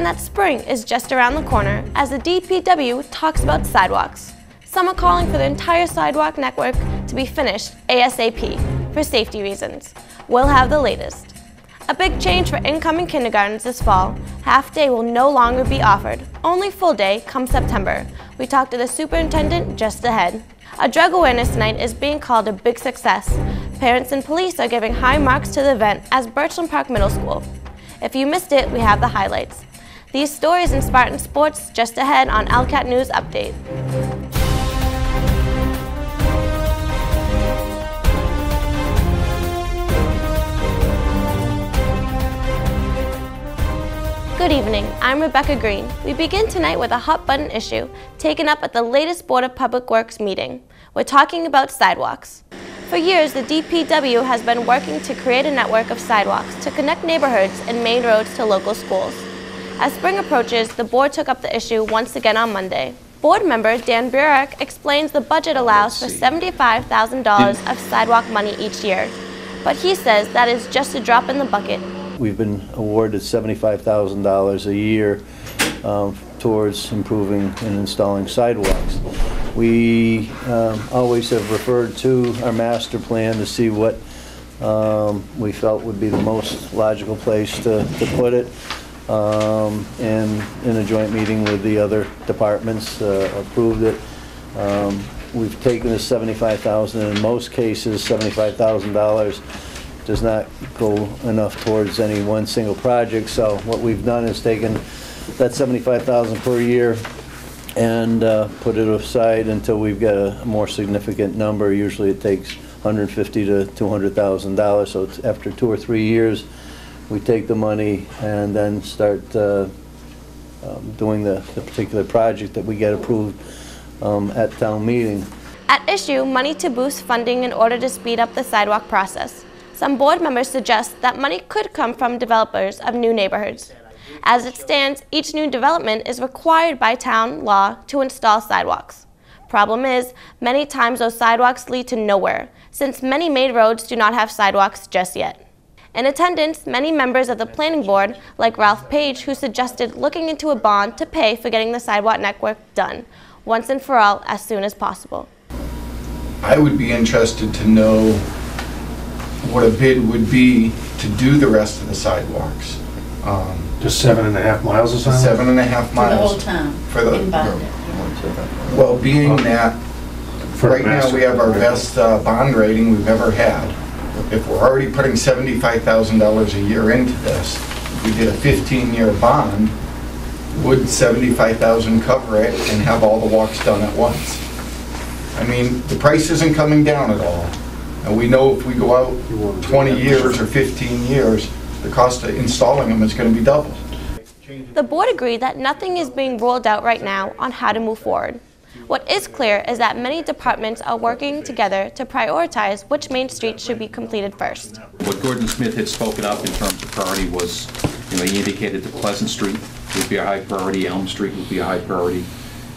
sign that spring is just around the corner as the DPW talks about sidewalks. Some are calling for the entire sidewalk network to be finished ASAP for safety reasons. We'll have the latest. A big change for incoming kindergartens this fall. Half day will no longer be offered, only full day come September. We talked to the superintendent just ahead. A drug awareness night is being called a big success. Parents and police are giving high marks to the event as Birchland Park Middle School. If you missed it, we have the highlights. These stories in Spartan Sports just ahead on ELCAT News Update. Good evening, I'm Rebecca Green. We begin tonight with a hot button issue taken up at the latest Board of Public Works meeting. We're talking about sidewalks. For years, the DPW has been working to create a network of sidewalks to connect neighborhoods and main roads to local schools. As spring approaches, the board took up the issue once again on Monday. Board member Dan Burek explains the budget allows for $75,000 of sidewalk money each year, but he says that is just a drop in the bucket. We've been awarded $75,000 a year towards improving and installing sidewalks. We always have referred to our master plan to see what we felt would be the most logical place to put it, and in a joint meeting with the other departments approved it. We've taken the $75,000, and in most cases $75,000 does not go enough towards any one single project. So what we've done is taken that $75,000 per year and put it aside until we've got a more significant number. Usually it takes $150,000 to $200,000. So it's after 2 or 3 years, we take the money and then start doing the particular project that we get approved at town meeting. At issue, money to boost funding in order to speed up the sidewalk process. Some board members suggest that money could come from developers of new neighborhoods. As it stands, each new development is required by town law to install sidewalks. Problem is, many times those sidewalks lead to nowhere, since many main roads do not have sidewalks just yet. In attendance, many members of the planning board, like Ralph Page, who suggested looking into a bond to pay for getting the sidewalk network done, once and for all, as soon as possible. I would be interested to know what a bid would be to do the rest of the sidewalks. Just 7.5 miles or something? 7.5 miles. For the whole town. For the, in bond. well, being that right now we have our best bond rating we've ever had. If we're already putting $75,000 a year into this, we did a 15-year bond, would $75,000 cover it and have all the walks done at once? I mean, the price isn't coming down at all. And we know if we go out 20 years or 15 years, the cost of installing them is going to be double. The board agreed that nothing is being ruled out right now on how to move forward. What is clear is that many departments are working together to prioritize which main streets should be completed first. What Gordon Smith had spoken up in terms of priority was, he indicated that Pleasant Street would be a high priority, Elm Street would be a high priority.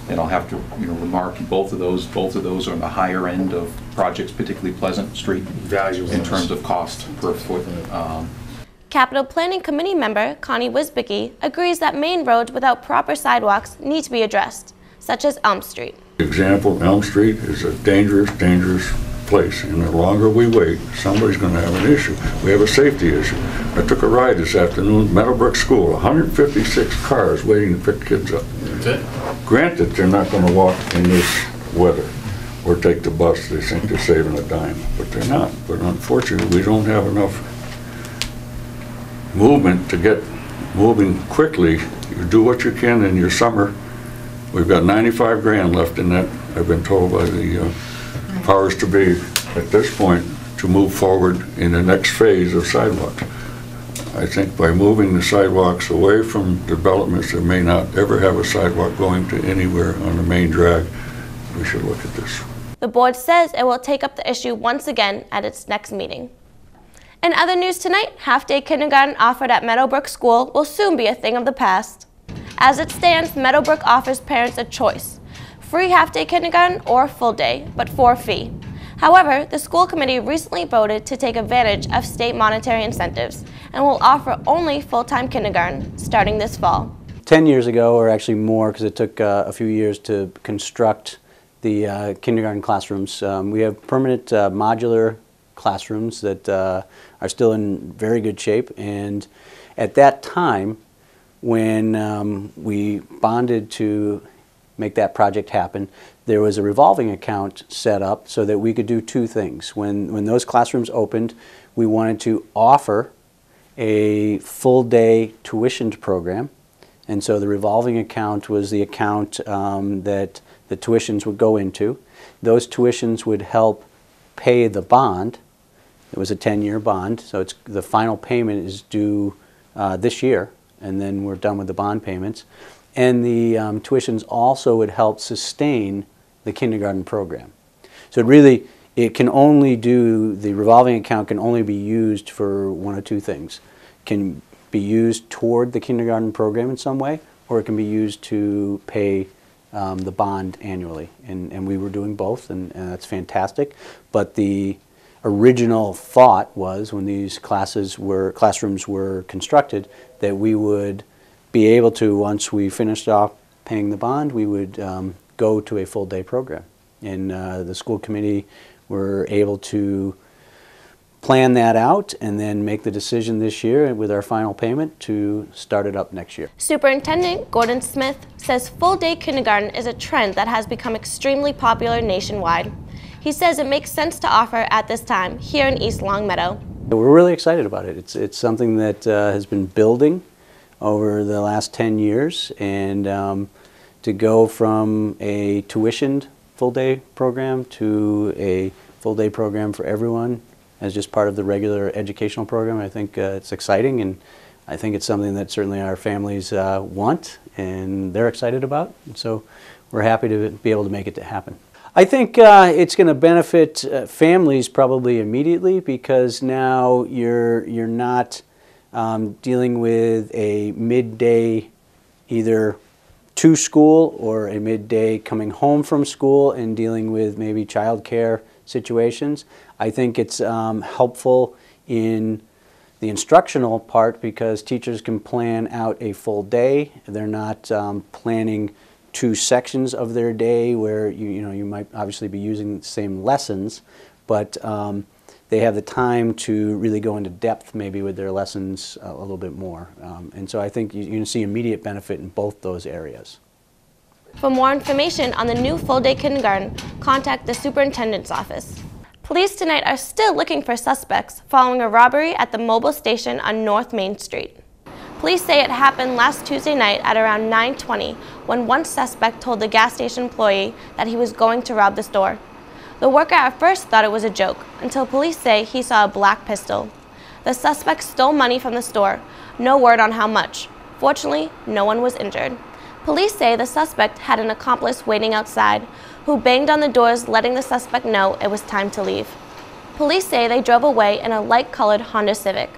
And I'll have to, remark both of those are on the higher end of projects, particularly Pleasant Street, in terms of cost per foot. Capital Planning Committee member Connie Wisbicki agrees that main roads without proper sidewalks need to be addressed, such as Elm Street. Example, Elm Street is a dangerous place, and the longer we wait, somebody's going to have an issue. We have a safety issue. I took a ride this afternoon, Meadowbrook School, 156 cars waiting to pick kids up. That's it. Granted, they're not going to walk in this weather or take the bus. They think they're saving a dime, but they're not. But unfortunately, we don't have enough movement to get moving quickly. You do what you can in your summer. We've got 95 grand left in that, I've been told by the powers to be at this point, to move forward in the next phase of sidewalks. I think by moving the sidewalks away from developments that may not ever have a sidewalk going to anywhere on the main drag, we should look at this. The board says it will take up the issue once again at its next meeting. In other news tonight, half-day kindergarten offered at Meadowbrook School will soon be a thing of the past. As it stands, Meadowbrook offers parents a choice: free half-day kindergarten or full day, but for a fee. However, the school committee recently voted to take advantage of state monetary incentives and will offer only full-time kindergarten starting this fall. 10 years ago, or actually more because it took a few years to construct the kindergarten classrooms. We have permanent modular classrooms that are still in very good shape, and at that time when we bonded to make that project happen, there was a revolving account set up so that we could do two things. When those classrooms opened, we wanted to offer a full-day tuitioned program, and so the revolving account was the account that the tuitions would go into. Those tuitions would help pay the bond. It was a 10-year bond, so the final payment is due this year, and then we're done with the bond payments. And the tuitions also would help sustain the kindergarten program. So it can only the revolving account can only be used for one of two things. It can be used toward the kindergarten program in some way, or it can be used to pay the bond annually. And we were doing both, and that's fantastic. But the original thought was, when these classrooms were constructed, that we would be able to, once we finished off paying the bond, we would go to a full-day program. And the school committee were able to plan that out and then make the decision this year with our final payment to start it up next year. Superintendent Gordon Smith says full-day kindergarten is a trend that has become extremely popular nationwide. He says it makes sense to offer at this time here in East Longmeadow. We're really excited about it. It's something that has been building over the last 10 years, and to go from a tuitioned full-day program to a full-day program for everyone as just part of the regular educational program, I think it's exciting, and I think it's something that certainly our families want and they're excited about, and so we're happy to be able to make it happen. I think it's going to benefit families probably immediately, because now you're not dealing with a midday either to school or a midday coming home from school and dealing with maybe childcare situations. I think it's helpful in the instructional part, because teachers can plan out a full day. They're not planning two sections of their day where you might obviously be using the same lessons, but they have the time to really go into depth maybe with their lessons a little bit more. And so I think you can see immediate benefit in both those areas. For more information on the new full-day kindergarten, contact the superintendent's office. Police tonight are still looking for suspects following a robbery at the mobile station on North Main Street. Police say it happened last Tuesday night at around 9:20 when one suspect told the gas station employee that he was going to rob the store. The worker at first thought it was a joke, until police say he saw a black pistol. The suspect stole money from the store. No word on how much. Fortunately, no one was injured. Police say the suspect had an accomplice waiting outside, who banged on the doors letting the suspect know it was time to leave. Police say they drove away in a light-colored Honda Civic.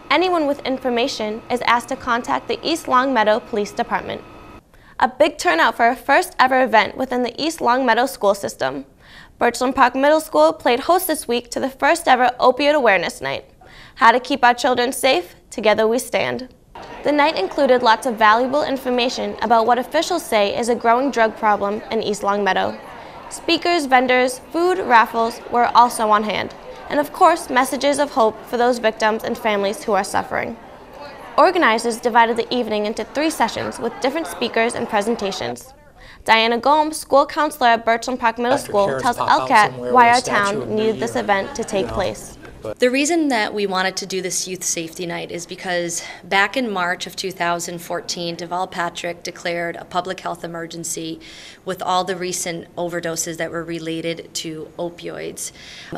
Anyone with information is asked to contact the East Longmeadow Police Department. A big turnout for a first ever event within the East Longmeadow school system. Birchland Park Middle School played host this week to the first ever Opioid Awareness Night. How to keep our children safe, together we stand. The night included lots of valuable information about what officials say is a growing drug problem in East Longmeadow. Speakers, vendors, food, raffles were also on hand. And of course, messages of hope for those victims and families who are suffering. Organizers divided the evening into 3 sessions with different speakers and presentations. Diana Gomes, school counselor at Birchland Park Middle School, tells ELCAT why our town needed this event to take place. The reason that we wanted to do this Youth Safety Night is because back in March of 2014, Deval Patrick declared a public health emergency with all the recent overdoses that were related to opioids.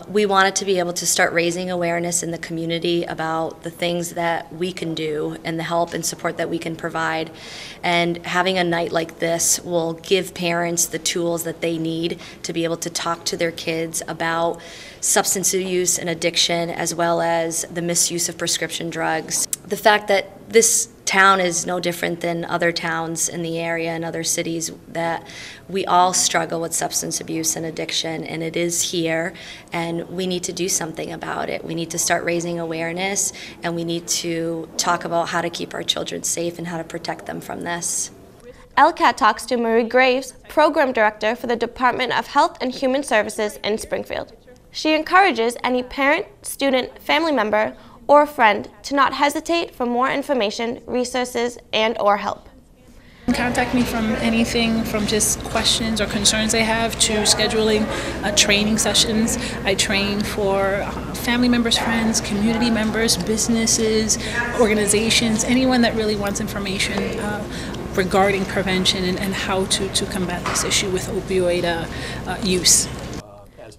We wanted to be able to start raising awareness in the community about the things that we can do and the help and support that we can provide. And having a night like this will give parents the tools that they need to be able to talk to their kids about substance use and addiction, as well as the misuse of prescription drugs. The fact that this town is no different than other towns in the area and other cities, that we all struggle with substance abuse and addiction, and it is here, and we need to do something about it. We need to start raising awareness, and we need to talk about how to keep our children safe and how to protect them from this. ELCAT talks to Marie Graves, Program Director for the Department of Health and Human Services in Springfield. She encourages any parent, student, family member, or friend to not hesitate for more information, resources, and/or help. Contact me from anything from just questions or concerns they have to scheduling training sessions. I train for family members, friends, community members, businesses, organizations, anyone that really wants information regarding prevention and how to combat this issue with opioid use.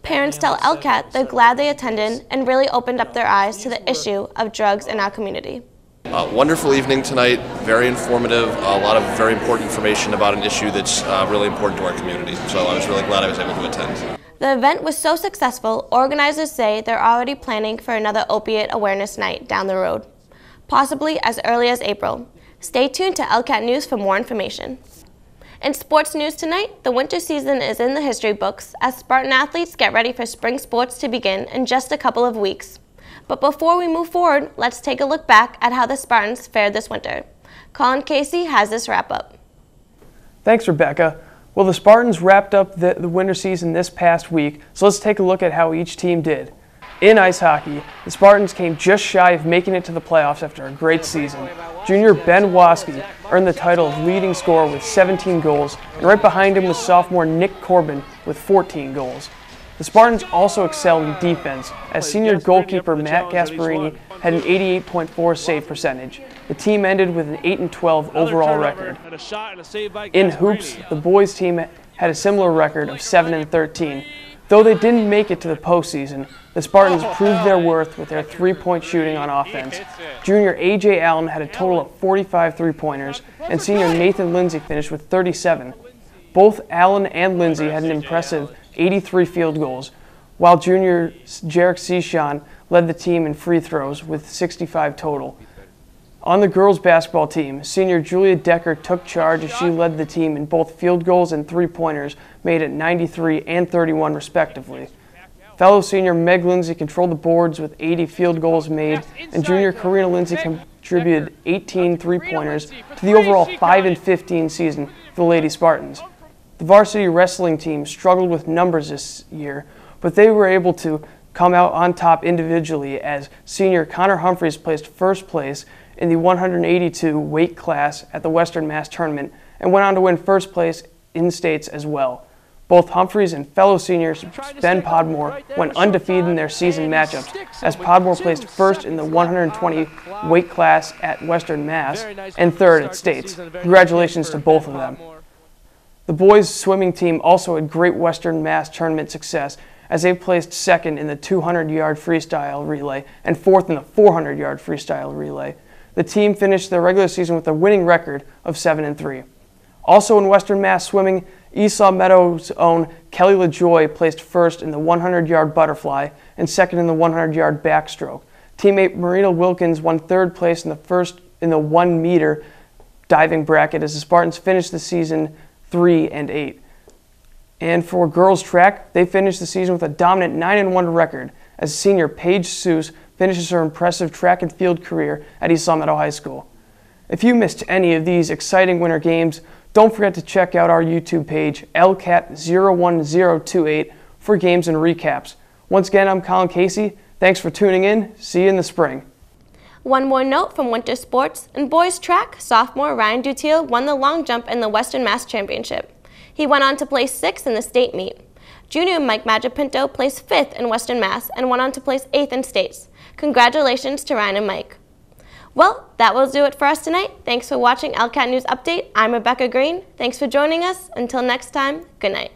Parents tell ELCAT they're glad they attended and really opened up their eyes to the issue of drugs in our community. Wonderful evening tonight, very informative, a lot of very important information about an issue that's really important to our community. So I was really glad I was able to attend. The event was so successful, organizers say they're already planning for another opiate awareness night down the road, possibly as early as April. Stay tuned to ELCAT News for more information. In sports news tonight, the winter season is in the history books as Spartan athletes get ready for spring sports to begin in just a couple of weeks. But before we move forward, let's take a look back at how the Spartans fared this winter. Colin Casey has this wrap-up. Thanks, Rebecca. Well, the Spartans wrapped up the winter season this past week, so let's take a look at how each team did. In ice hockey, the Spartans came just shy of making it to the playoffs after a great season. Junior Ben Waske earned the title of leading scorer with 17 goals, and right behind him was sophomore Nick Corbin with 14 goals. The Spartans also excelled in defense, as senior goalkeeper Matt Gasparini had an 88.4 save percentage. The team ended with an 8-12 overall record. In hoops, the boys team had a similar record of 7-13. Though they didn't make it to the postseason, the Spartans proved their worth with their three-point shooting on offense. Junior A.J. Allen had a total of 45 three-pointers, and senior Nathan Lindsay finished with 37. Both Allen and Lindsay had an impressive 83 field goals, while junior Jarek Seshan led the team in free throws with 65 total. On the girls' basketball team, senior Julia Decker took charge as she led the team in both field goals and three-pointers, made at 93 and 31 respectively. Fellow senior Meg Lindsay controlled the boards with 80 field goals made, and junior Karina Lindsay contributed 18 three-pointers to the overall 5-15 season for the Lady Spartans. The varsity wrestling team struggled with numbers this year, but they were able to come out on top individually as senior Connor Humphreys placed first place in the 182 weight class at the Western Mass Tournament and went on to win first place in states as well. Both Humphreys and fellow seniors Ben Podmore went undefeated in their season matchups, as Podmore placed first in the 120 weight class at Western Mass and third at states. Congratulations to both of them. The boys' swimming team also had great Western Mass Tournament success, as they placed second in the 200-yard freestyle relay and fourth in the 400-yard freestyle relay. The team finished their regular season with a winning record of 7-3. Also in Western Mass swimming, Esau Meadows' own Kelly LaJoy placed first in the 100-yard butterfly and second in the 100-yard backstroke. Teammate Marina Wilkins won third place in the 1-meter diving bracket as the Spartans finished the season 3-8. And for girls track, they finished the season with a dominant 9-1 record as senior Paige Seuss finishes her impressive track and field career at East Meadow High School. If you missed any of these exciting winter games, don't forget to check out our YouTube page, ELCAT01028, for games and recaps. Once again, I'm Colin Casey. Thanks for tuning in. See you in the spring. One more note from winter sports. In boys track, sophomore Ryan Dutiel won the long jump in the Western Mass Championship. He went on to place 6th in the state meet. Junior Mike Magipinto placed 5th in Western Mass and went on to place 8th in states. Congratulations to Ryan and Mike. Well, that will do it for us tonight. Thanks for watching ELCAT News Update. I'm Rebecca Green. Thanks for joining us. Until next time, good night.